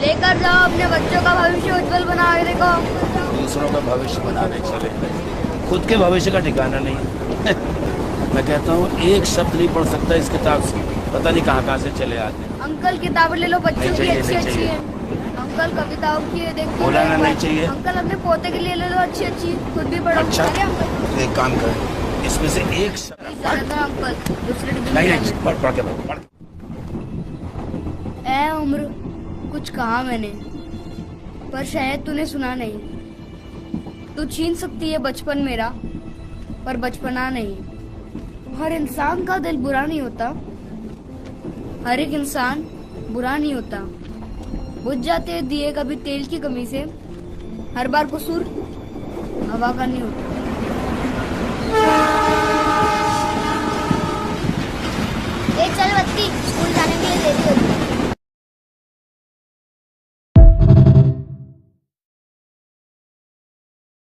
लेकर जाओ अपने बच्चों का भविष्य उज्जवल बनाने को। दूसरों का भविष्य बनाने चले, खुद के भविष्य का ठिकाना नहीं है। मैं कहता हूँ एक शब्द नहीं पढ़ सकता इस किताब से, पता नहीं कहाँ कहाँ से चले आते हैं। अंकल किताबें ले लो, बच्चों की चाहिए, अच्छी नहीं अच्छी चाहिए। है। अंकल कविताओं की देखिए। बोला ना नहीं चाहिए। अंकल अपने पोते के लिए ले लो अच्छी अच्छी, खुद भी पढ़ो। अच्छा अरे अंकल तो एक काम कर, इसमें से एक अंकल दूसरे डिब्बे में नहीं डाल नहीं पढ़ के पढ़। दो। ए उम्र, कुछ कहा मैंने, पर शायद तूने सुना नहीं। तू छीन सकती है बचपन मेरा, पर बचपना नहीं। हर इंसान का दिल बुरा नहीं होता, हर एक इंसान बुरा नहीं होता। बुझ जाते हैं दिए कभी तेल की कमी से, हर बार कसूर हवा का नहीं होता। चल बत्ती, स्कूल जाने के लिए देरी होती है।